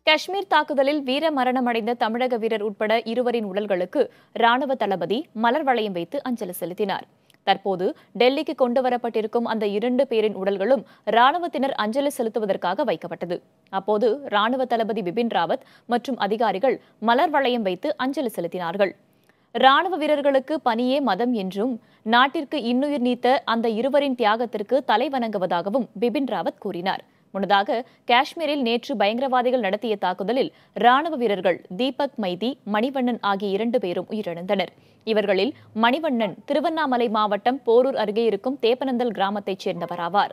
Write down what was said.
காஷ்மீர் தாக்குதலில் வீர மரணமடைந்த தமிழக வீரர் உட்பட இருவரின் உடல்களுக்கு ராணுவ தளபதி மலர் வளையம் வைத்து அஞ்சலி செலுத்தினார். தற்போது டெல்லிக்கு கொண்டுவரப்பட்டிருக்கும் அந்த 2 பேரின் உடல்களும் ராணுவத்தினர் அஞ்சலி செலுத்துவதற்காக வைக்கப்பட்டது. அப்போது ராணுவ தளபதி பிபின் ராவத் மற்றும் அதிகாரிகள் மலர் வளையம் வைத்து அஞ்சலி செலுத்தினார்கள். ராணுவ வீரர்களுக்கு பணியே மதம் என்றும் நாட்டிற்கு இன்னுயிர் நீத்த அந்த இருவரின் தியாகத்திற்கு தலை வணங்குவதாகவும் பிபின் ராவத் கூறினார். முன்னதாக காஷ்மீரில் நேற்று பயங்கரவாதிகள் நடத்திய தாக்குதலில் ராணுவ வீரர்கள் தீபக் மைதி, மணிவண்ணன் ஆகிய 2 பேரும் உயிரிழந்தனர். இவர்களில் மணிவண்ணன் திருவண்ணாமலை மாவட்டம் போரூர் அருகே இருக்கும் தேப்பனந்தல் கிராமத்தைச் சேர்ந்தவராவார்.